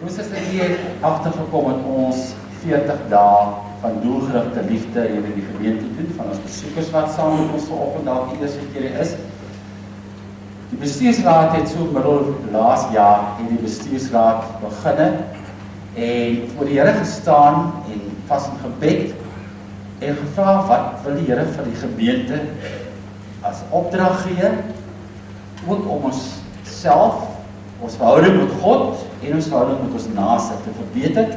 Ons is hier agtergekom met ons 40 dae van doelgerigte liefde hier in die gemeente doen, van ons besoekers wat saam met ons vanoggend dalk die eerste keer is. Die bestuursraad het so middel laas jaar en die bestuursraad beginne en voor die Here gestaan en vas in gebed en gevra wat wil die Here vir die gemeente as opdrag gee, ook om ons self, ons verhouding met God en ons verhouding met ons naaste te verbeter.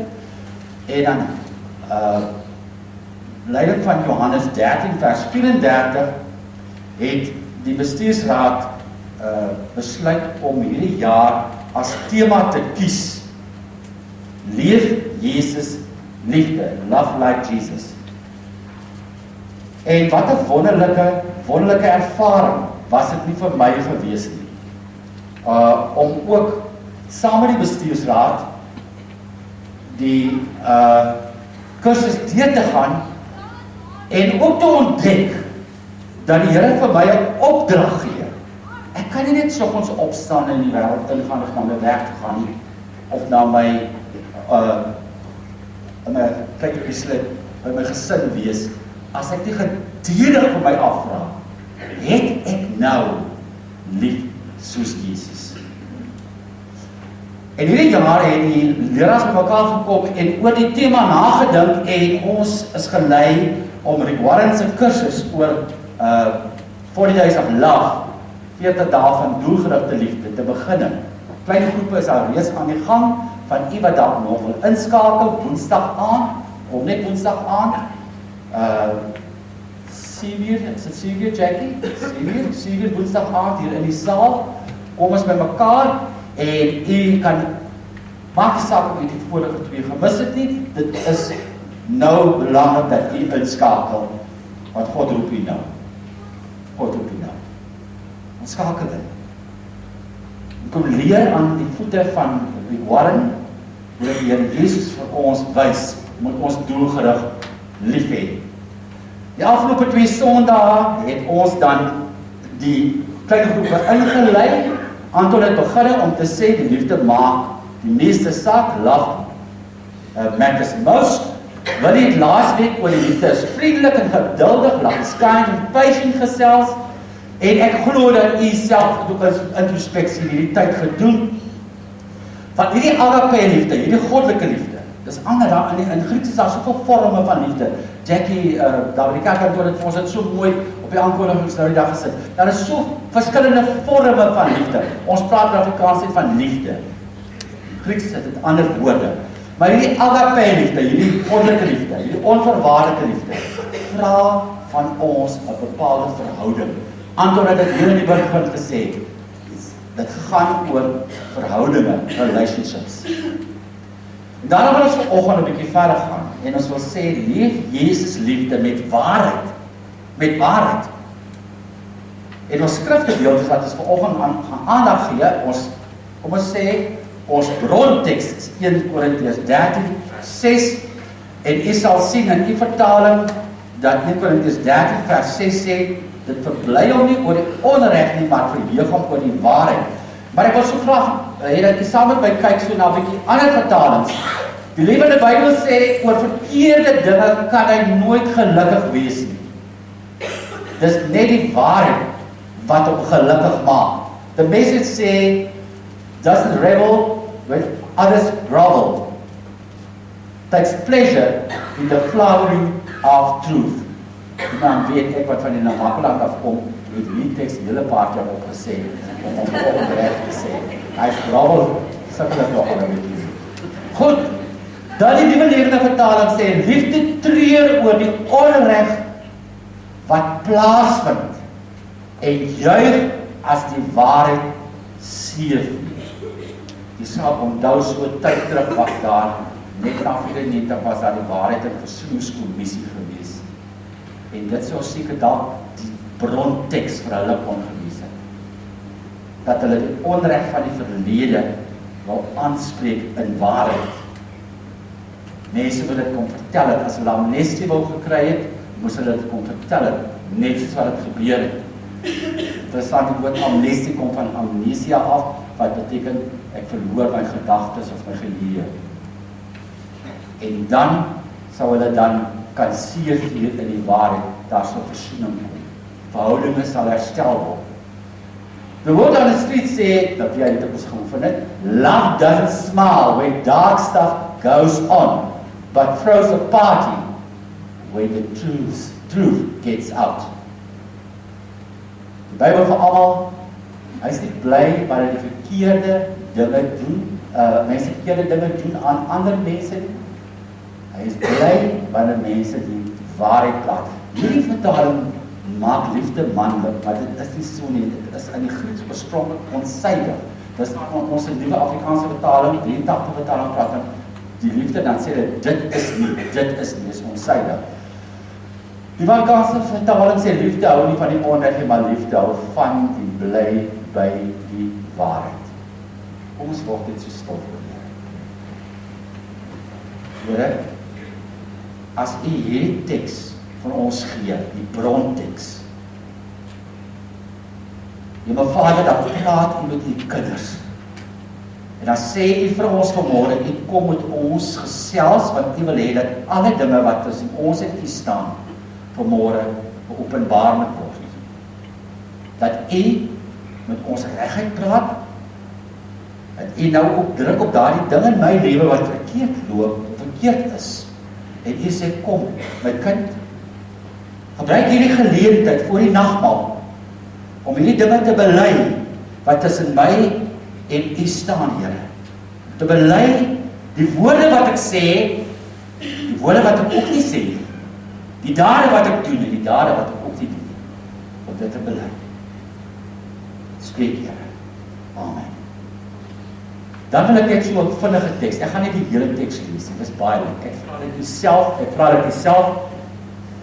En dan leiding van Johannes 13 vers 34 het die bestuursraad besluit om hierdie jaar as tema te kies: Leef Jesus liefde, love like Jesus. En wat 'n wonderlike ervaring was dit nie vir my gewees nie. Om ook saam met die bestuursraad die kursus deur te gaan en ook te ontdek dat die Here vir my 'n opdrag gee. Ek kan nie net soggens opstaan en in die wêreld ingaan of na my werk te gaan nie, of na my kyk besluit by my gesin wees, as ek nie gedurig vir my afvra, het ek nou lief soos Jesus. En hierdie jaar het die leraars met mekaar gekom en oor die tema nagedink en ons is gelei om Rick Warren se kursus oor 40 Days of Love, 40 dae van doelgerigte liefde te begin. Klein groepe is al reeds aan die gang, van u wat dalk nog wil inskakel, Woensdag aan, of net Woensdag aan. 7 uur, is dit 7 uur, Jackie? 7 uur Woensdag aand hier in die saal. Kom ons by mekaar en u kan maak saak of u die vorige 2 gemis het nie. Dit is nou belangrik dat u inskakel, want God roep u nou. God roep u nou. Ons skakel in. Kom leer aan die voete van die Warren, hoe die Here Jesus vir ons wys, moet ons doelgerig lief hê. Die afgelope 2 Sondae het ons dan die klein groepe ingelei, Anton het begin om te sê die liefde maak die meeste saak, love matters most. Willie het laasweek oor die liefde is vriendelik en geduldig, like kind en patient gesels, en ek glo dat u self ook as introspeksie hierdie tyd gedoen, van hierdie agape liefde, hierdie goddelike liefde. Dis ander daar in Grieks is daar soveel vorme van liefde. Jackie, daar by die kerkkantoor het vir ons dit so mooi op die aankondigings nou die dag gesit. Daar is so verskillende vorme van liefde. Ons praat in Afrikaans net van liefde. Grieks het dit ander woorde. Maar hierdie agape liefde, hierdie goddelike liefde, hierdie onvoorwaardelike liefde, vra van ons 'n bepaalde verhouding. Anton het dit hier in die begin gesê. Dit gaan oor verhoudinge, relationships. En daarom wil ons vanoggend 'n bietjie verder gaan en ons wil sê, leef Jesus liefde met waarheid. Met waarheid. En ons skrifgedeeltes wat ons vanoggend aan aandag gee, kom ons sê, ons bronteks is 1 Korintiërs 13:6 en u sal sien in die vertaling dat 1 Korintiërs 13 vers 6 sê, dit verbly hom nie oor die onreg nie, maar verheug hom oor die waarheid. Maar ek wil so graag dat jy saam met my kyk so na 'n bietjie ander vertalings. Die Lewende Bybel sê oor verkeerde dinge kan hy nooit gelukkig wees nie. Dis net die waarheid wat hom gelukkig maak. The Message sê, doesn't revel with others grovel. Takes pleasure in the flowering of truth. Dan weet ek wat van die Namakkeland afkom, het die tekst hele paar keer opgesê, om onrecht te sê. Hy grovel, sikkel ek nog al een beetje. Goed, dan die Nuwe Lewende Vertaling sê, liefde treur oor die onrecht wat plaasvind, en juig as die waarheid seef. Jy sal onthou so tyd terug wat daar, net na 94 was daar die waarheid en versoeningskommissie gewees. En dit sou seker dalk die bronteks vir hulle kon gewees het. Dat hulle die onreg van die verlede wil aanspreek in waarheid. Mense wil dit kom vertel het, as hulle amnestie wil gekry het, moes hulle dit kom vertel het, net soos wat het gebeur het. Interessant, die woord amnesie kom van amnesia af, wat beteken, ek verloor my gedagtes of my geheue. En dan sal hulle dan kan seëvier in die waarheid, daar sal versoening kom. Verhoudinge sal herstel word. The word on the street sê, dat jy dit ons geoefen het, love doesn't smile when dark stuff goes on, but throws a party when the truth gets out. Die Bybel vir almal, hy is nie bly wanneer die verkeerde dinge doen, mense verkeerde dinge doen aan ander mense nie. Hy is bly wanneer mense die waarheid praat. Hierdie vertaling maak liefde manlik, maar dit is nie so nie, dit is in die Grieks oorspronklik onsydig. Dis ons nuwe Afrikaanse vertaling, 83 vertaling praat van die liefde, dan sê dit is nie, dit is onsydig. Die Afrikaanse vertaling sê liefde hou nie van die onreg, maar liefde hou van die bly by die waarheid. Kom ons word dit so stil voor Here. Here, as u hierdie teks van ons gee, die bronteks. My Vader, dan praat u met die kinders. En dan sê u vir ons vanmôre, u kom met ons gesels, want u wil hê dat alle dinge wat tussen ons en u staan, vanmôre geopenbaar moet word. Dat u met ons regheid praat, dat u nou ook druk op daardie dinge in my lewe wat verkeerd loop, verkeerd is. En u sê, kom, my kind, gebruik hierdie geleentheid voor die nagmaal, om hierdie dinge te bely, wat tussen my en u staan, Here. Te bely die woorde wat ek sê, die woorde wat ek ook nie sê, die dade wat ek doen, en die dade wat ek ook nie doen, om dit te bely. Spreek, Here. Amen. Dan wil ek net so 'n vinnige teks. Ek gaan nie die hele teks lees nie. Dit is baie lank. Ek vra dat jy self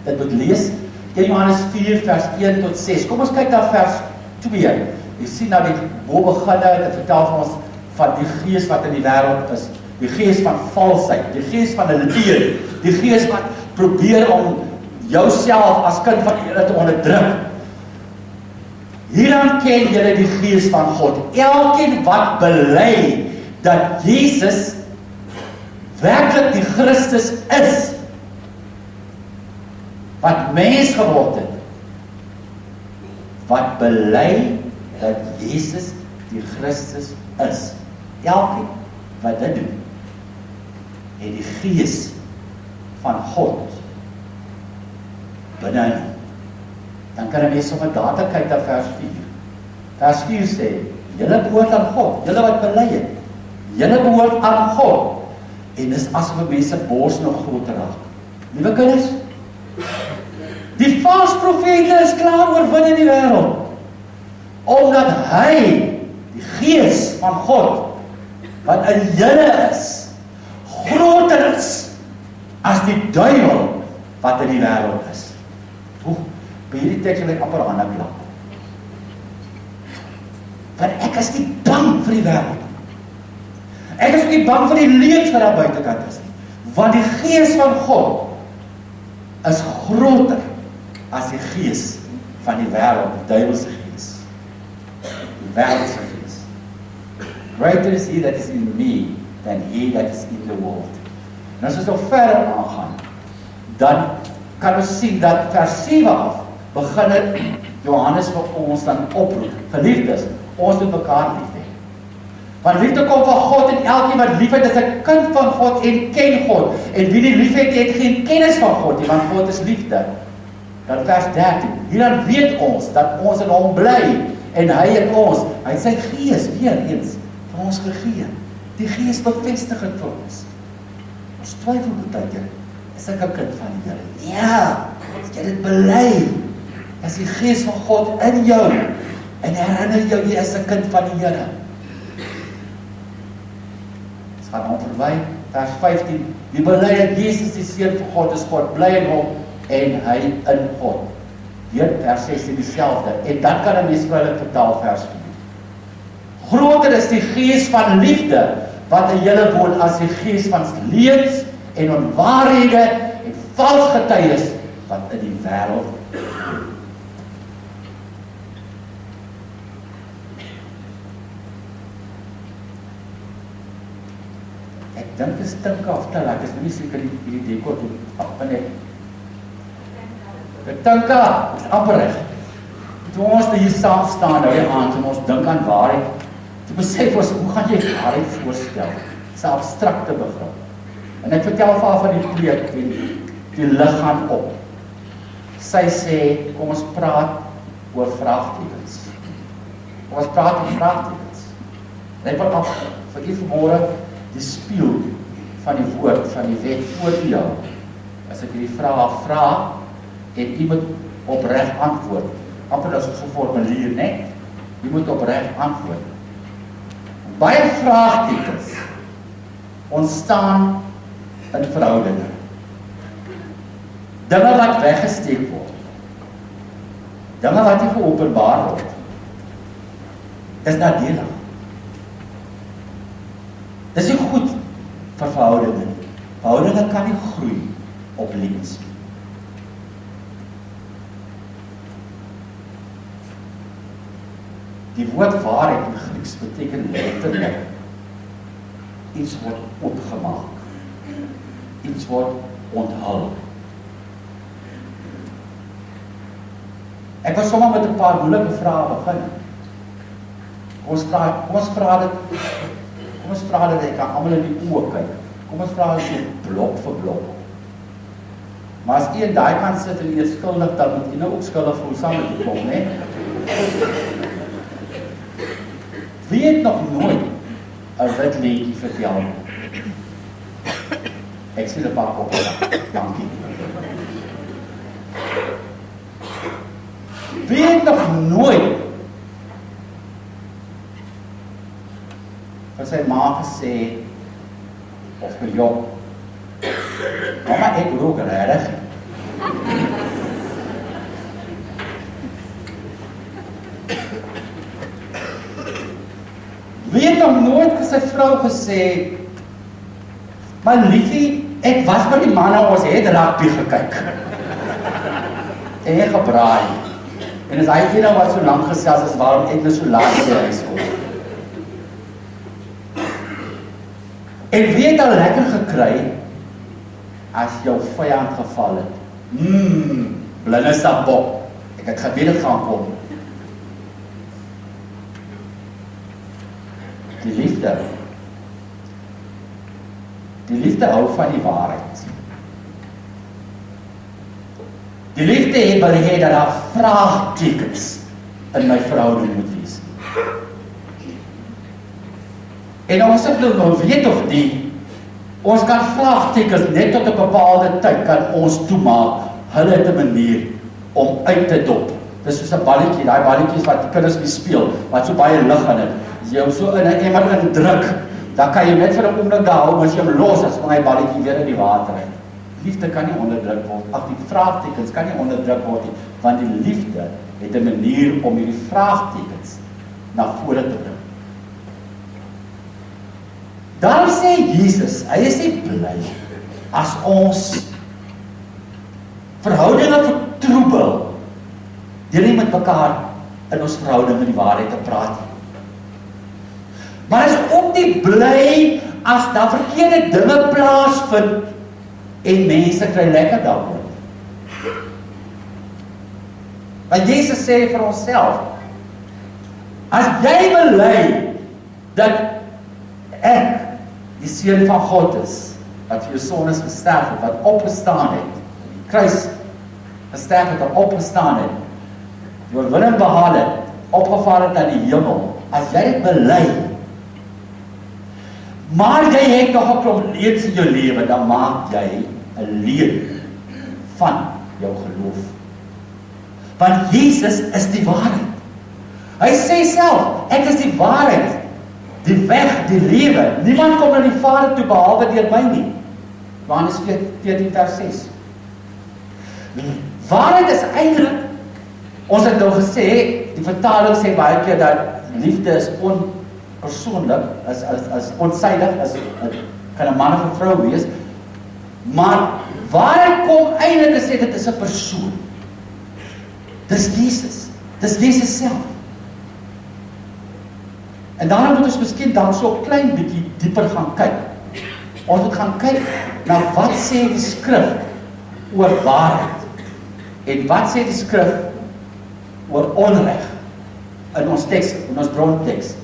dit moet lees. 1 Johannes 4 vers 1 tot 6. Kom ons kyk na vers 2. Jy sien nou die bo beginne, dit vertel van ons van die gees wat in die wêreld is. Die gees van valsheid, die gees van 'n leuen, die gees wat probeer om jouself as kind van die Here te onderdruk. Hieraan ken julle die gees van God. Elkeen wat bely dat Jesus werklik die Christus is, wat mens geword het, wat bely dat Jesus die Christus is. Elkeen wat dit doen, het die gees van God binne hom. Dan kan jy sommer data kyk na vers 4. Vers 4 sê, julle behoort aan God, julle wat bely het, julle behoort aan God. En dis asof mense bors nog groter raak. Liewe kinders, die valse profete is klaar oorwin in die wêreld, omdat hy, die gees van God, wat in julle is, groter is as die duiwel wat in die wêreld is. By hierdie teks wil ek amper hande klap. Want ek is nie bang vir die wêreld. Ek is ook nie bang vir die leuns wat daar buitekant is. Want die gees van God is groter as die gees van die wêreld, die duiwelse gees. Die wêreldse gees. Greater is he that is in me than he that is in the world. En as ons nog verder aangaan, dan kan ons sien dat vers 7 af begin Johannes vir ons dan oproep. Geliefdes, ons moet mekaar lief hê. Want liefde kom van God en elkeen wat lief het is 'n kind van God en ken God. En wie nie lief het geen kennis van God nie, want God is liefde. Dan vers 13. Hierdan weet ons dat ons in hom bly en hy in ons. Hy het sy gees weer eens vir ons gegee. Die gees bevestig dit vir ons. Ons twyfel baie keer, is ek 'n kind van die Here? Ja, jy dit bely. As die gees van God in jou en herinner jou jy is 'n kind van die Here. Ons gaan hom verwy, vers 15. Die bely dat Jesus die seun van God is, God bly in hom en hy in God. Weer vers 16 dieselfde. En dan kan 'n mens vroulik vertaal vers 4. Groter is die gees van liefde wat in julle woon as die gees van leuns en onwaarhede en vals getuies wat in die wêreld. dink dit stink of tel, ek is nou nie seker die dekor toe, net. Ek dink, is amper reg. Toe ons hier saam staan, nou die aand, en ons dink aan waarheid, toe besef ons, hoe gaan jy waarheid voorstel? Dis 'n abstrakte begrip. En ek vertel vir haar van die preek, die lig gaan op. Sy sê, kom ons praat oor vraagtekens. Kom ons praat oor vraagtekens. En ek wil af, vir u vanmôre, die spieël van die woord, van die wet voor u hou. As ek die vraag vra, en u moet opreg antwoord. Amper as 'n formulier, né? U moet opreg antwoord. Baie vraagtekens ontstaan in verhoudinge. Dinge wat weggesteek word. Dinge wat nie geopenbaar word. Dis nadelig. Dis nie goed vir verhoudinge nie. Verhoudinge kan nie groei op liefdes nie. Die woord waarheid in Grieks beteken letterlik iets word opgemaak. Iets word onthul. Ek wil sommer met 'n paar moeilike vrae begin. Kom ons vra dat ek kan almal in die oë kyk. Kom ons vra dit so blok vir blok. Maar as jy in daai kant sit en jy is skuldig, dan moet jy nou ook skuldig voel saam met die blok, né? Wie het nog nooit 'n wit liedjie vertel? Ek sien 'n paar koppe. Dankie. Wie het nog nooit vir sy ma gesê of gejok, mama, ek rook regtig. Wie het nog nooit vir sy vrou gesê, maar liefie, ek was by die manne, ons het rugby gekyk. En gebraai. En is hy ene wat so lank gesels is, waarom ek nou so laat in die huis kom. En wie het al lekker gekry, as jou vyand geval het? Blinde sapbok. Ek het geweet dit gaan kom. Die liefde. Die liefde hou van die waarheid. Die liefde wil hê dat daar vraagtekens in my verhouding moet wees. En ons het nou weet of nie, ons kan vraagtekens net tot 'n bepaalde tyd kan ons toemaak. Hulle het 'n manier om uit te dop. Dis soos 'n balletjie, daai balletjies wat die kinders mee speel, wat so baie lig in het. As jy hom so in 'n emmer indruk, dan kan jy net vir 'n oomblik daar hou, as jy hom los, as my balletjie weer in die water is. Liefde kan nie onderdruk word. Ag, die vraagtekens kan nie onderdruk word nie, want die liefde het 'n manier om hierdie vraagtekens na vore te bring. Daarom sê Jesus, hy is nie bly as ons verhoudinge vertroebel deur nie met mekaar in ons verhoudinge die waarheid te praat nie. Maar is ook nie bly as daar verkeerde dinge plaasvind en mense kry lekker daaroor. Want Jesus sê vir onsself, as jy bely dat ek die seun van God is, wat vir jou sondes gesterf het, wat opgestaan het, die kruis gesterf het en opgestaan het, die oorwinning behaal het, opgevaar het na die hemel, as jy dit bely, maar jy het nog 'n klomp leuns in jou lewe, dan maak jy 'n leuen van jou geloof. Want Jesus is die waarheid. Hy sê self, ek is die waarheid, die weg, die lewe. Niemand kom na die Vader toe behalwe deur my nie. Johannes 14 vers 6. Waarheid is eintlik, ons het nou gesê, die vertaling sê baie keer dat liefde is onpersoonlik, as onsydig, kan 'n man of 'n vrou wees, maar waarheid kom eintlik te sê, dit is 'n persoon. Dis Jesus self. En daarom moet ons miskien dan so 'n klein bietjie dieper gaan kyk. Ons moet gaan kyk na wat sê die skrif oor waarheid. En wat sê die skrif oor onreg in ons teks, in ons bronteks.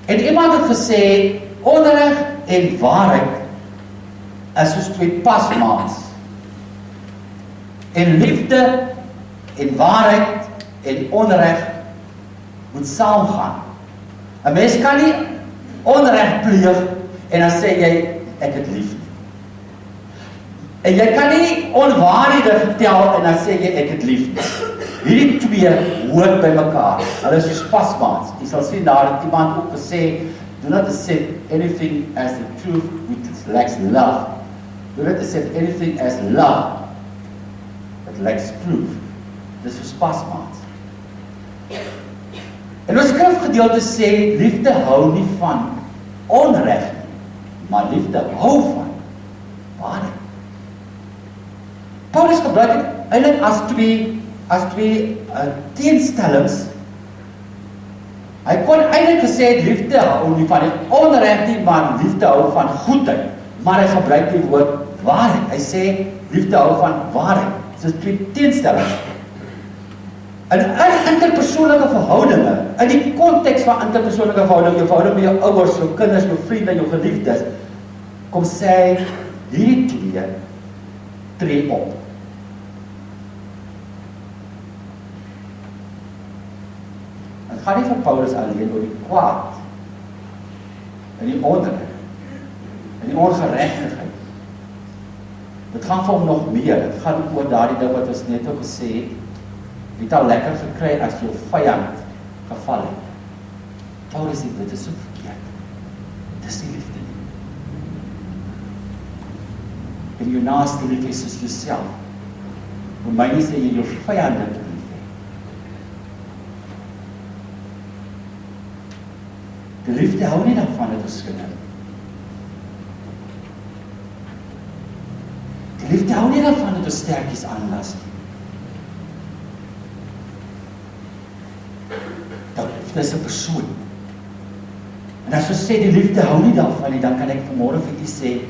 En iemand het gesê, onreg en waarheid is soos twee pasmaats. En liefde en waarheid en onreg moet saamgaan. 'n Mens kan nie onreg pleeg en dan sê jy, ek het lief nie. En jy kan nie onwaarhede vertel en dan sê jy, ek het lief nie. Hierdie twee hoort by mekaar. Hulle is soos pasmaats. Jy sal sien daar het iemand ook gesê, do not accept anything as the truth which lacks love. Do not accept anything as love that lacks proof. Dis soos pasmaats. En ons skrifgedeelte sê, liefde hou nie van onreg nie, maar liefde hou van waarheid. Paulus gebruik dit eintlik as twee teenstellings. Hy kon eintlik gesê, liefde hou nie van onreg nie, maar liefde hou van goedheid. Maar hy gebruik die woord waarheid. Hy sê, liefde hou van waarheid. Dit is twee teenstellings. In interpersoonlike verhoudinge, in die konteks van interpersoonlike verhoudinge, jou verhouding met jou ouers, jou kinders, jou vriende, jou geliefdes, kom sê, hierdie twee tree op. Het gaan nie van Paulus alleen oor die kwaad, en die onreg, en die ongeregtigheid. Dit gaan vir hom nog meer, dit gaan oor daardie ding wat ons net ook gesê het, jy het al lekker gekry as jou vyand geval het. Paulus sê, dit is so verkeerd. Dit is nie liefde nie. En jou naaste lief is soos jouself. Romeine sê jy jou vyande lief hê. Die liefde hou nie daarvan dat ons skinder. Die liefde hou nie daarvan dat ons sterkies aanlas nie. Dit is 'n persoon. En as ons sê die liefde hou nie daarvan nie, dan kan ek vanmôre vir u sê,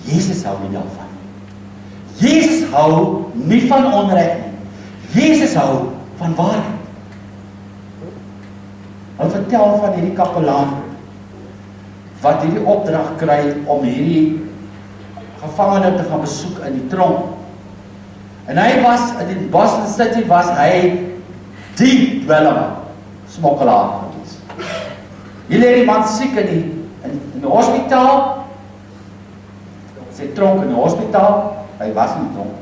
Jesus hou nie daarvan nie. Jesus hou nie van onreg nie. Jesus hou van waarheid. Hy vertel van hierdie kapelaan wat hierdie opdrag kry om hierdie gevangene te gaan besoek in die tronk. En hy was in die Boston City was hy die dwelm smokkelaar gewees. Hier lê die man siek in die hospitaal. Sy tronk in die hospitaal. Hy was in die tronk.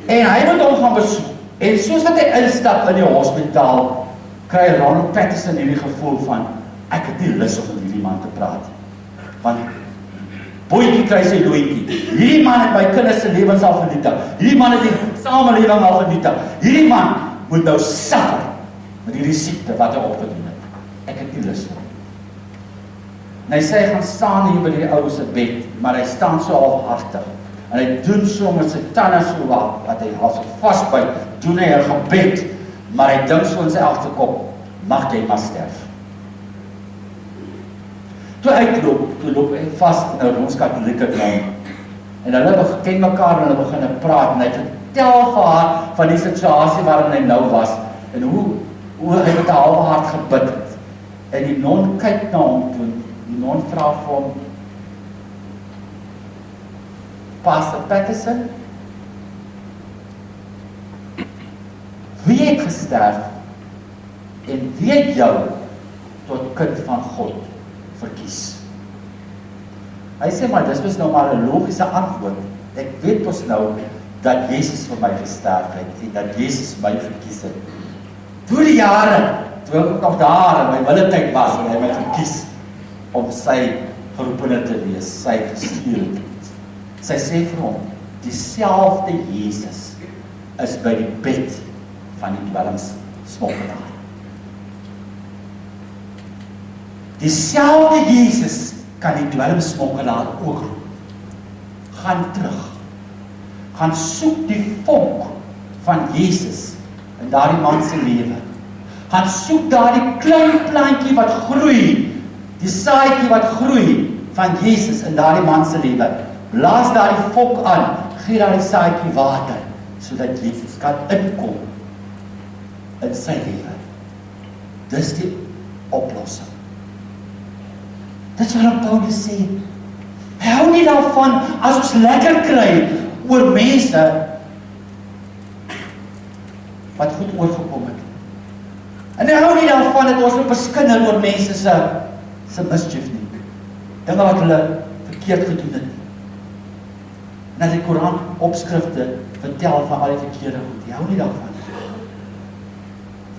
En hy moet hom gaan besoek. En soos wat hy instap in die hospitaal, kry Ronald Patterson hierdie gevoel van, ek het nie lus om met hierdie man te praat. Want boetjie kry sy looitjie. Hierdie man het my kinders se lewens al vernietig. Hierdie man het die samelewing al vernietig. Hierdie man moet nou suffer met hierdie siekte wat hy opgedoen het. Ek het nie lus vir. En hy sê, hy gaan staan hier by die ou se bed, maar hy staan so halfhartig. En hy doen so met sy tande so wat hy al so vasbyt, doen hy 'n gebed, maar hy dink so in sy agterkop, mag jy maar sterf. Toe loop hy vas in 'n Rooms-Katolieke tronk. En hulle ken mekaar en hulle begin praat, en hy vertel vir haar van die situasie waarin hy nou was, en hoe hy met 'n halwe hart gebid het. En die non kyk na hom toe, die non vra vir hom, Pastor Patterson, wie het gesterf en wie het jou tot kind van God verkies? Hy sê, maar dis nou maar 'n logiese antwoord. Ek weet mos nou dat Jesus vir my gesterf het en dat Jesus my verkies het. Toe die jare, toe ek nog daar in my wilde tyd was, en hy my verkies om sy geroepene te wees, sy gestuurde. Sy sê vir hom, dieselfde Jesus is by die bed van die dwelmsmokkelaar. Dieselfde Jesus kan die dwelmsmokkelaar ook roep. Gaan terug. Gaan soek die vonk van Jesus in daardie man se lewe. Gaan soek daardie klein plantjie wat groei, die saadjie wat groei van Jesus in daardie man se lewe. Blaas daardie vonk aan, gee daardie saadjie water, sodat Jesus kan inkom in sy lewe. Dis die oplossing. Dis wat Paulus sê. Hy hou nie daarvan as ons lekker kry oor mense wat goed oorgekom het. En hy hou nie daarvan dat ons moet beskinder oor mense se mischief nie. Dinge wat hulle verkeerd gedoen het. En as die Koran opskrifte vertel van al die verkeerde goed, hy hou nie daarvan.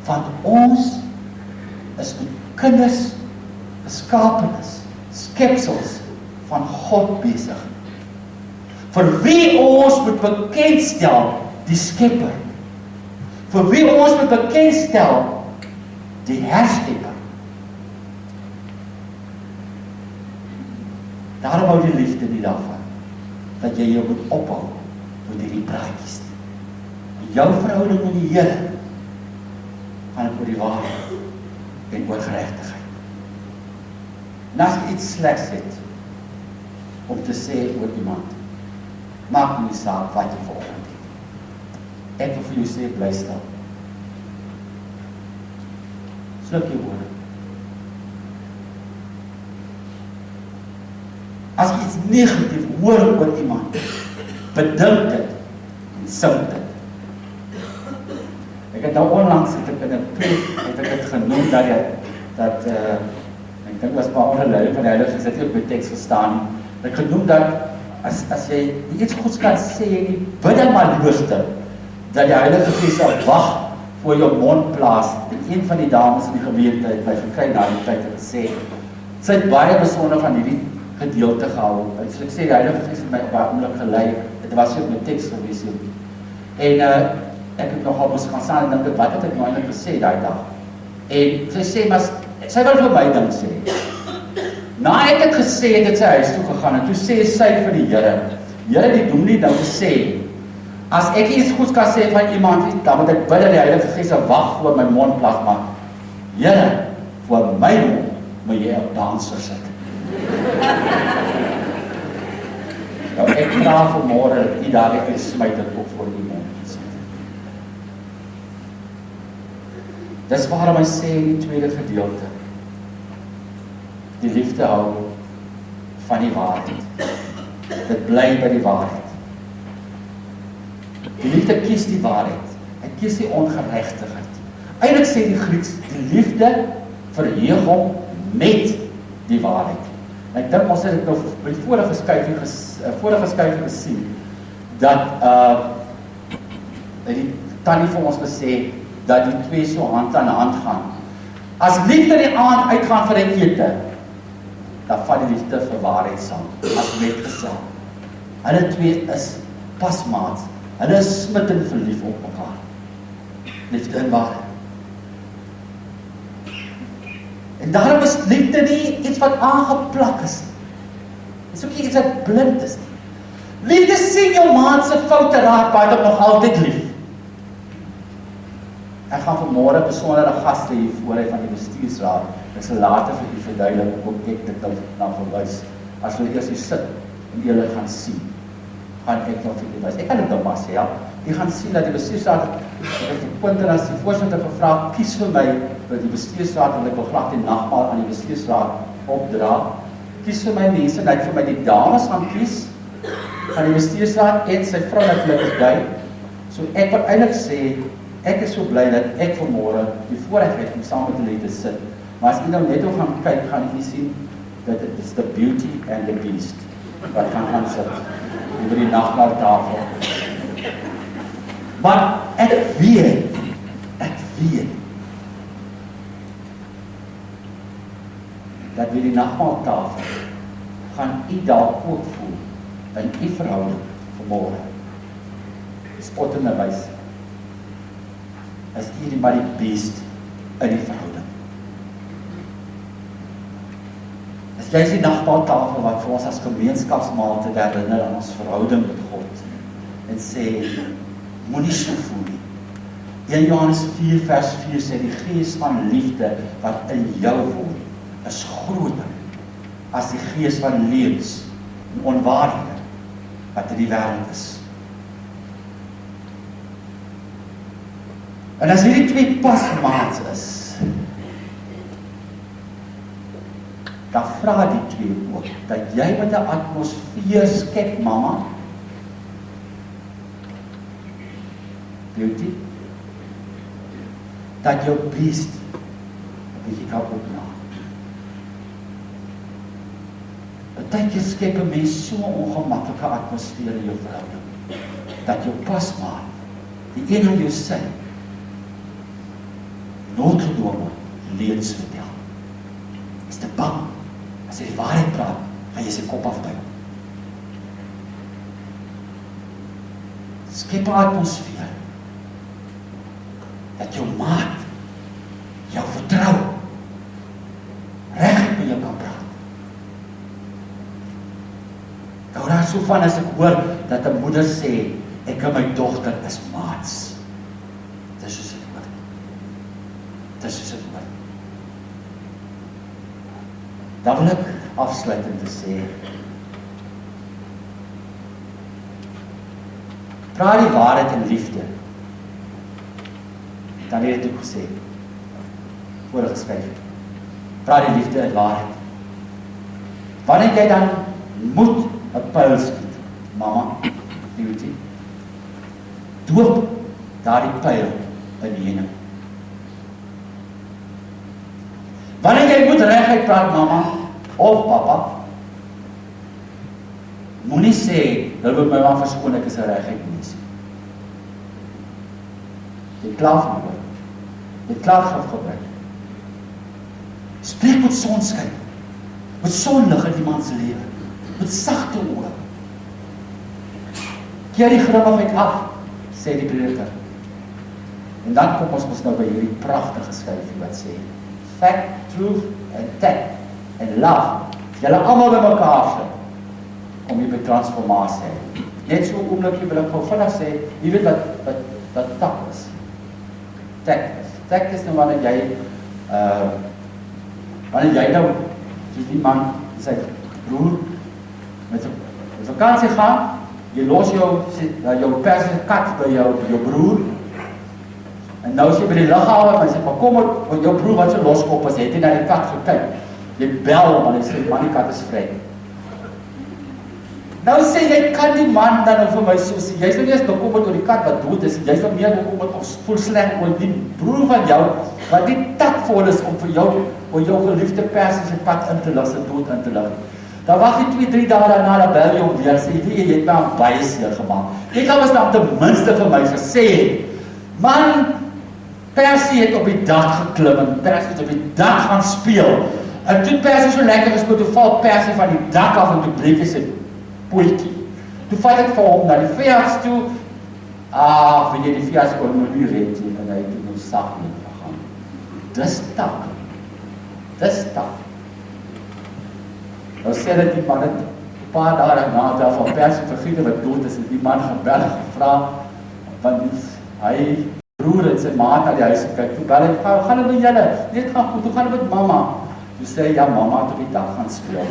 Want ons is met kinders, geskapenis, skepsels van God besig. Vir wie ons moet bekendstel die Skepper. Vir wie ons moet bekendstel die Herskepper. Daarom hou die liefde nie daarvan, dat jy jou moet ophou met hierdie praatjies. Jou verhouding met die Here, gaan het oor die waarheid en oor geregtigheid. En as jy iets slegs het, om te sê oor iemand, maak nie saak wat jy vanoggend het. Ek wil vir jou sê, bly stil. Sluk jou woorde. As jy iets negatief hoor oor iemand, bedink dit en sing dit. Ek het nou onlangs in 'n preek het ek dit genoem dat ek dink was maar onder leiding van die Heilige Gees, het ook by teks gestaan. Ek genoem dat as jy iets goeds kan sê en jy bid dan maar liefde dat die Heilige Gees sal wag voor jou mond plaas. En een van die dames in die gemeente het my gekry na die tyd en gesê, sy het baie besonder van hierdie gedeelte gehou. So ek sê die Heilige Gees het my op 'n oomblik gelei. Dit was ook met teks gewees. En ek het nogal moes gaan staan en dink, wat het ek nou eintlik gesê daai dag? En sy sê, maar sy wil vir my ding sê. Na ek het gesê, het sy huis toe gegaan, en toe sê sy vir die Here, Here, die doen nie nou gesê, as ek iets goeds kan sê van iemand, dan moet ek bid dat die Heilige Gees sal wag voor my mond plaas, maar Here, voor my mond, moet jy op danser sit. Nou, ek vraag vanmôre dat jy daardie uitsmyter ook voor die mond sit. Dis waarom hy sê in die tweede gedeelte, die liefde hou van die waarheid. Dit bly by die waarheid. Die liefde kies die waarheid. Hy kies die ongeregtigheid. Eintlik sê die Grieks, die liefde verheug hom met die waarheid. En ek dink ons het dit nou by die vorige skuifie gesien, dat die tannie vir ons gesê, dat die twee so hand aan hand gaan. As liefde die aand uitgaan vir 'n ete, dan vat die liefde vir waarheid saam, as metgesel. Hulle twee is pasmaats, hulle is smittend verlief op mekaar. Liefde en waarheid. En daarom is liefde nie iets wat aangeplak is. Dit is ook nie iets wat blind is nie. Liefde sien jou maat se foute raak, maar dit nog altyd lief. Ek gaan vanmôre besondere gaste hier voor hy van die bestuursraad. Ek sal later vir u verduidelik hoe ek dit nou verwys. As hulle eers hier sit en julle gaan sien, gaan ek nou vir u wys. Ek kan dit nou maar sê, ja. Jy gaan sien dat die bestuursraad, ek het die punte as die voorsitter gevra, kies vir my vir die bestuursraad, want ek wil graag die nagmaal aan die bestuursraad opdra. Kies vir my mense, dat ek vir my die dames gaan kies, van die bestuursraad en sy vrou natuurlik is by. So ek wil eintlik sê, ek is so bly dat ek vanmôre die voorreg het om saam met hulle te sit. Maar as jy nou net gaan kyk, gaan jy sien dat dit is the beauty and the beast wat gaan aansit oor die nagmaaltafel. Maar ek weet dat by die nagmaaltafel gaan u dalk ook voel in u verhouding vanmôre. Spottende wys. As u maar die beest in die verhouding. As jy is die nagmaaltafel wat vir ons as gemeenskapsmaal te herinner aan ons verhouding met God en sê, moenie so voel nie. 1 Johannes 4 vers 4 sê, die gees van liefde wat in jou woon, is groter as die gees van leuns en onwaarhede wat in die wêreld is. En as hierdie twee pasmaats is, dan vra die twee ook, dat jy met 'n atmosfeer skep, mamma, beauty, dat jou beest 'n bietjie kan opnaam. Partykeer skep 'n mens so 'n ongemaklike atmosfeer in jou verhouding, dat jou pasmaat, die een aan jou sy, noodgedwonge leuns vertel. Is te bang, as hy die waarheid praat, gaan jy sy kop afduik. Skep 'n atmosfeer, dat jou maat, jou vertrou, reg met jou kan praat. Nou daar so van as ek hoor, dat 'n moeder sê, ek en my dogter is maats. Dis soos ek hoor. Dis soos ek hoor. Dan wil ek afsluitend te sê, praat die waarheid in liefde. Dan het ek gesê, vorige skryf, praat die liefde in waarheid. Wanneer jy dan moet 'n pyl skiet, mamma, beauty, doop daardie pyl in die heuning. Wanneer jy moet reguit praat, mamma, of papa, moenie sê, hulle wil my maar verskoon, ek is 'n reguit mens. Jy klaar van hoor. Jy klaar van gebruik. Spreek met sonskyn, met sonlig in iemand se lewe, met sagte oë. Keer die grimmigheid af, sê die prediker. En dan kom ons nou by hierdie pragtige skryfie wat sê, fact, truth and tact and love, julle almal by mekaar sit, om jy by transformasie. Net so oomlikkie wil ek gou vinnig sê, jy weet wat tact is. Tact is nou wanneer jy nou, soos die man, sy broer, met vakansie gaan, jy los jou persie kat by jou broer, en nou is jy by die lughawe, en jy sê, maar kom met jou broer wat so loskop is, het jy na die kat gekyk, jy bel, want hy sê, man, die kat is vry. Nou sê jy, kan die man dan vir my so sê, jy is nou nie eens bekommerd oor die kat wat dood is, jy is nou meer bekommerd of voel sleg oor die broer van jou, wat die takvol is om vir jou geliefde persie sy pad in te lig, sy dood in te lig. Dan wag jy 2-3 dae daarna, dan bel jy om weer, sê jy het my aan baie seer gemaak. Jy kan was dan ten minste vir my gesê, man, Persie het op die dak geklim, en Persie het op die dak gaan speel, en toe Persie so lekker gespeel, toe val Persie van die dak af, en toe breek hy sy pootjie. Toe vat ek vir hom na die veearts toe, weet jy, die veearts kon nou nie red nie, en hy het nou sag nie gegaan. Dis tak. Dis tak. Nou sê dat die man het 'n paar dae na daarvan Persie vergiete wat dood is, en die man gebel en gevra, want hy broer en sy maat na die huis gekyk, toe bel hy, gaan hulle met julle? Nee, het gaan goed, hoe gaan hulle met mama? Toe sê hy, ja, mama het op die dag gaan speel.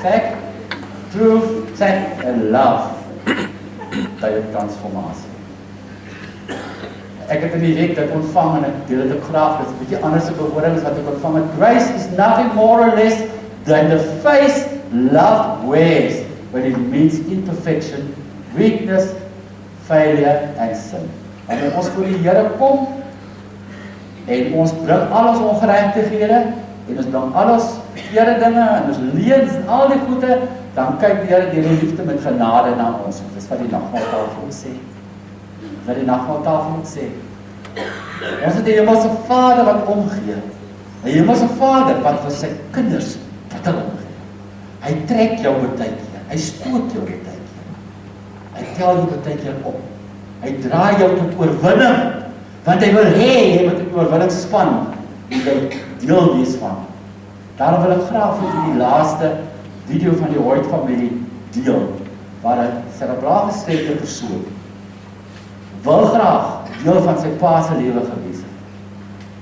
Fact, truth, tact and love, tydens transformasie. Ek het in die week dit ontvang, en ek deel dit ook graag, dit is 'n bietjie anders bewoording as wat ek ontvang het. Grace is nothing more or less than the face love wears when it means imperfection, weakness, failure and sin. Wanneer ons voor die Here kom, en ons bring al ons ongeregtighede, en ons bring al ons verkeerde dinge, en ons leuns, en al die goede, dan kyk die Here deur die liefde met genade na ons. Dit is wat die nagmaaltafel ook sê. Wat die nagmaaltafel ook sê. Ons het die hemelse Vader wat omgee. Die hemelse Vader wat vir sy kinders wat omgee. Hy trek jou baie keer. Hy stoot jou baie keer. Hy tel jou baie keer op. Hy draai jou tot oorwinning. Want hy wil hê jy moet 'n oorwinningsspan deel wees van. Daarom wil ek graag vir die laaste video van die Hoyt familie deel, waar 'n serebraal gestremde persoon wil graag deel van sy pa se lewe gewees het.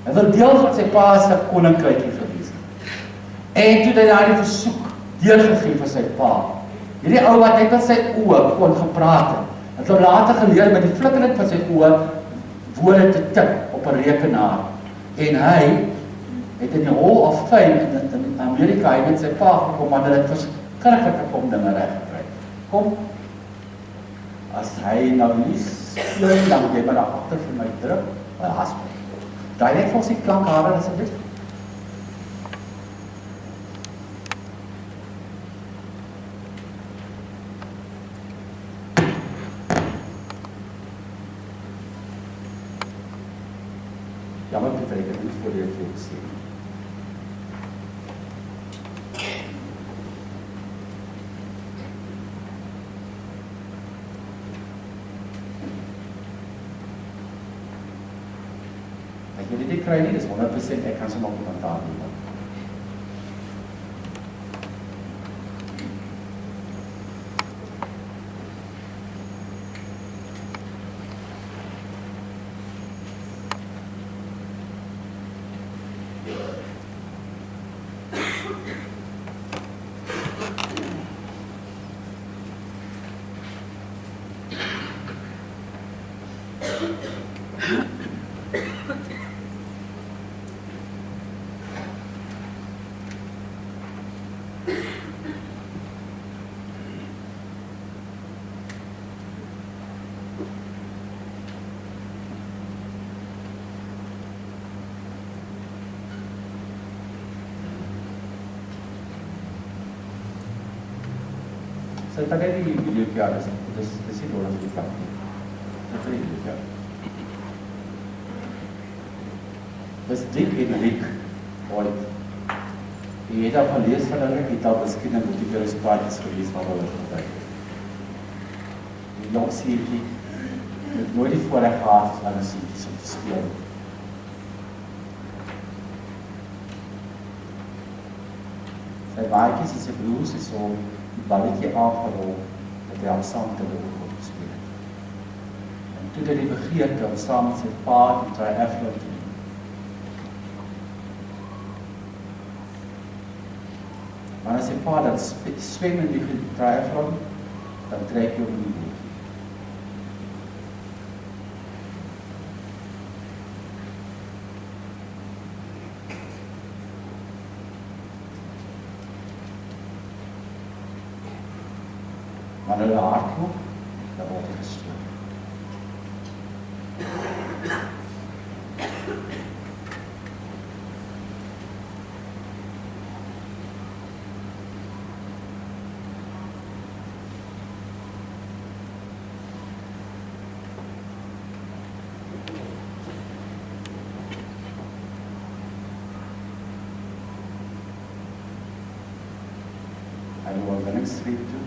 Hy wil deel van sy pa se koninkrykie gewees het. En toe hy daardie versoek deurgegee vir sy pa. Hierdie ou wat net met sy oë kon gepraat het hom later geleer met die flikkerend van sy oë woorde te tik op 'n rekenaar. En hy het in die Hall of Fame in Amerika hy met sy pa gekom, maar hulle het verskriklike kom dinge reggekry. Kom, as hy nou nie speel, dan moet jy maar daar agter vir my druk, my husband. Draai net vir ons die klankhare asseblief. Jammer, Pieter, ek het nie voor jou veel gesê. As jy dit kry nie, dis 100% ek kan se nog iemand daar doen. So ek het die video kia, dis nie nodig die klap nie. Dit is die video kia. Dis dik en rik ooit. Die het al gelees van hulle, het al miskien in die verrespaatjes gelees van hulle gebruik. Die jong siertjie het nooit die voorrecht gehad van een siertjies om te speel. Sy baaikies en sy broers is so die balletje aangerol, dat hy al saam te loop op gespeel het. En toe het hy begeerte om saam met sy pa die triathlon te doen. Maar as sy pa dat swem in die triathlon, dan trek jy om die boek. Maar hulle hardloop, dan word hy gestoot. Hy wil winningstreep toe.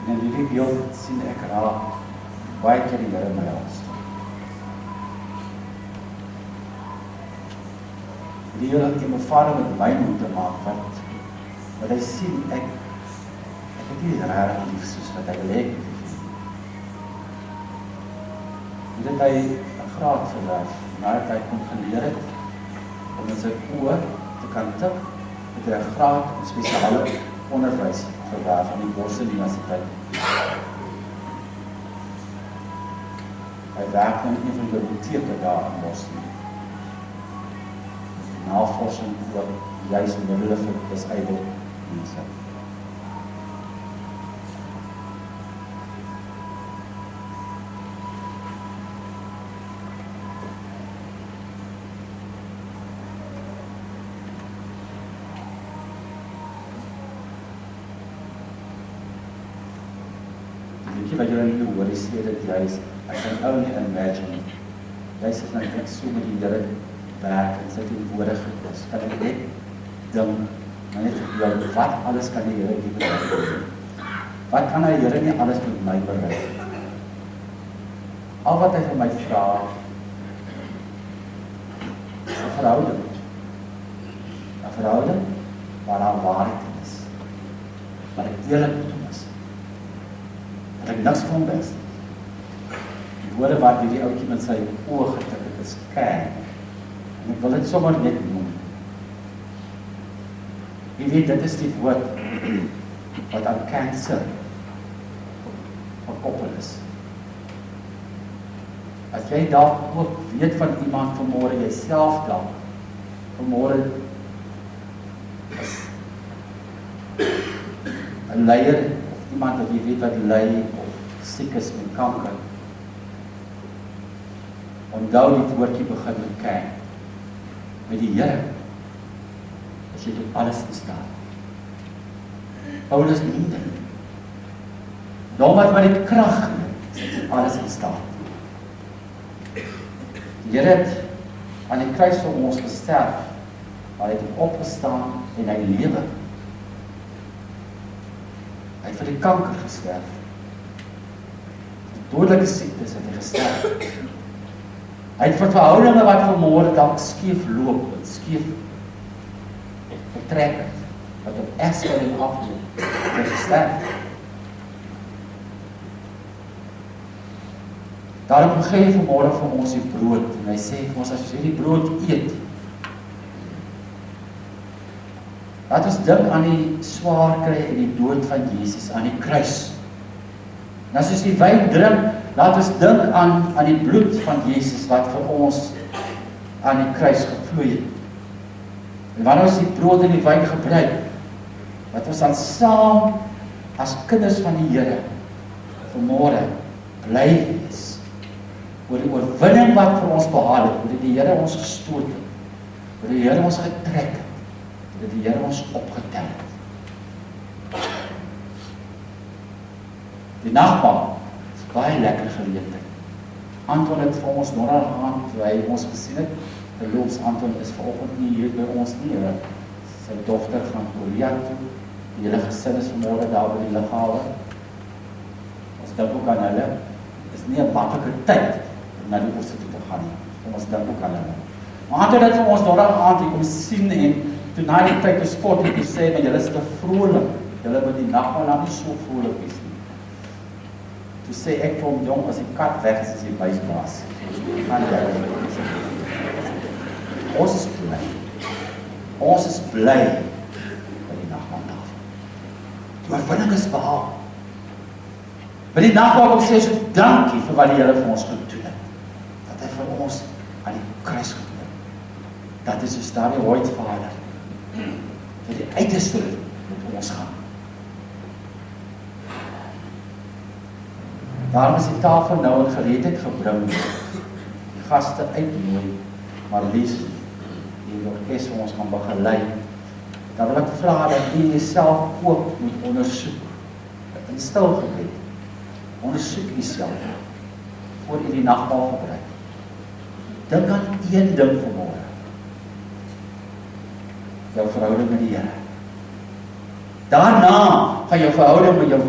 En in die beeld sien ek raak baie keer die Here my hals. Die Here het my vader met my moet te maak, wat hy sien, ek het nie rarig lief soos wat hy wil hê. En dit hy 'n graad verwerf, nadat hy kon geleer het om in sy oë te kan tik, het hy 'n graad in spesiale onderwys verwerf aan die Boston Universiteit. Hy werk in een van die biblioteke daar in Boston. Navorsing oor juist middele vir disabled mense. by julle nie hoor, die sê dit juist, I can only imagine, juist as ek so met die Here werk, en sy teenwoordigheid is, kan ek net dink, maar net jou, wat alles kan die Here nie bereik? Wat kan die Here nie alles met my bereik? Al wat hy vir my vra, is 'n verhouding. 'n Verhouding waar daar waarheid is. Waar ek eerlik met hom is. Dat ek niks van hom wens nie. Die woorde wat hierdie ouetjie met sy oë getik het, is kern. En ek wil dit sommer net noem. Jy weet, dit is die woord wat aan cancer gekoppel is. As jy dalk ook weet van iemand vanmôre, jy self dalk vanmôre is 'n leier of iemand wat jy weet wat ly of siek is met kanker. Onthou die woordjie begin met kern. Met die Here as jy tot alles in staat. Paulus noem dit. Nou wat my die krag gee, tot alles in staat. Die Here het aan die kruis vir ons gesterf, maar hy het opgestaan en hy lewe. Hy het vir die kanker gesterf. Die dodelike siektes het hy gesterf. Hy het vir verhoudinge wat vanmôre dalk skeef loop, wat skeef betrek het, wat op egskeiding afloop, het hy gesterf. Daarom gee hy vanmôre vir ons die brood, en hy sê vir ons, as jy die brood eet, laat ons dink aan die swaar kry en die dood van Jesus aan die kruis. En as ons die wyn drink, laat ons dink aan die bloed van Jesus wat vir ons aan die kruis gevloei het. En wanneer ons die brood en die wyn gebruik, wat ons dan saam as kinders van die Here vanmôre bly wees oor die oorwinning wat vir ons behaal het, oor die Here ons gestoot het, oor die Here ons getrek het, oor die Here ons opgetel het. Die nagmaal is baie lekker geleentheid. Anton het vir ons donderdag toe hy ons gesien het, verloofs Anton is vanoggend nie hier by ons nie, sy dogter gaan Korea toe, die hele gesin is vanmôre daar by die lughawe. Ons dink ook aan hulle, dit is nie 'n maklike tyd om na die ooste toe te gaan nie, kom ons dink ook aan hulle. Maar Anton het vir ons donderdag hier kom sien en toe na die tyd gespot het gesê, maar julle is te vrolik, julle moet die nagmaal nou nie so vrolik wees nie. Toe sê ek vir hom, jong, as die kat weg is die muis baas. Ons is bly. Ons is bly by die nagmaaltafel. Die oorwinning is behaal. By die nagmaal kom sê so dankie vir wat die Here vir ons gedoen het. Dat hy vir ons aan die kruis gedoen het. Dat is soos daar die Hoed Vader. Vir die uiterste met ons gaan. Daarom is die tafel nou in gereedheid gebring. Die gaste uitnooi, maar Liefde, die orkes vir ons gaan begelei. Dan wil ek vra dat jy jouself ook moet ondersoek. In stil gebed. Ondersoek jouself voor jy die nagmaal gebruik. Dink aan een ding vanmôre. Jou verhouding met die Here. Daarna gaan jou verhouding met jou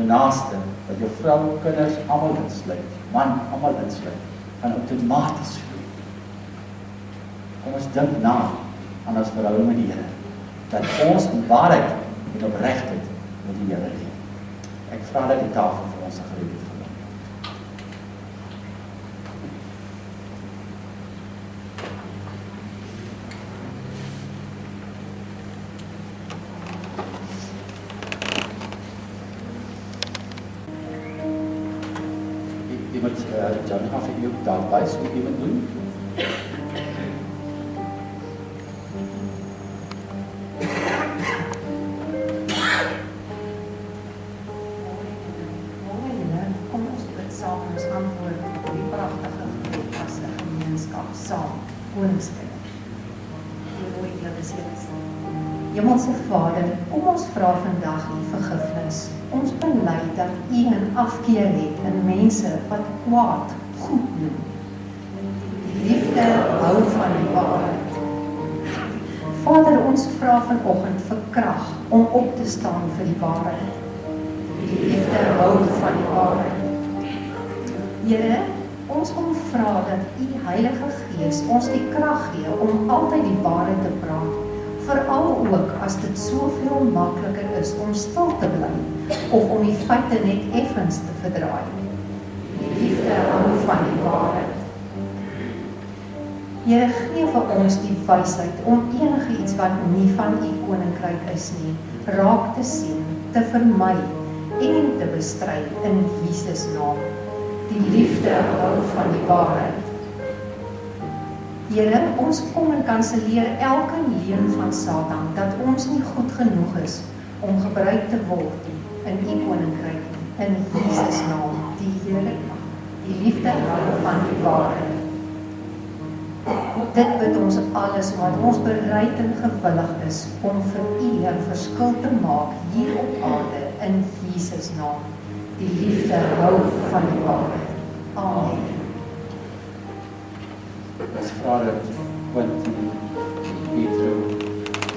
naaste, wat jou vrou, kinders, almal insluit, man, almal insluit, gaan outomaties vloei. Kom ons dink na aan ons verhouding met die Here, dat ons in waarheid en opregtheid met die Here leef. Ek vra dat die tafel vir ons gereed word. Jan gaan vir jou daar wys hoe jy moet doen. Kom ons bid saam en ons antwoord op die pragtige gebed as 'n gemeenskap saam, koningskind. Hoe mooi jy is. Hemelse Vader, kom ons vra vandag U vergifnis. Ons bely dat U 'n afkeer het in mense wat kwaad goed noem. Die liefde hou van die waarheid. Vader, ons vra vanoggend vir krag om op te staan vir die waarheid. Die liefde hou van die waarheid. Here, ons kom vra dat U Heilige Gees ons die krag gee om altyd die waarheid te praat, veral ook as dit soveel makliker is om stil te bly of om die feite net effens te verdraai. Die liefde hou van die waarheid. Here, gee vir ons die wysheid om enige iets wat nie van U koninkryk is nie, raak te sien, te vermy en te bestry in Jesus naam. Die liefde hou van die waarheid. Here, ons kom en kanselleer elke leuen van Satan, dat ons nie goed genoeg is om gebruik te word in U koninkryk, in Jesus naam, die Here, die liefde hou van die waarheid. Dit bid ons alles, omdat ons bereid en gewillig is om vir U 'n verskil te maak hier op aarde, in Jesus naam, die liefde hou van die waarheid. Amen. Ons vra dat Quentin, Pietro,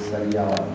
Saria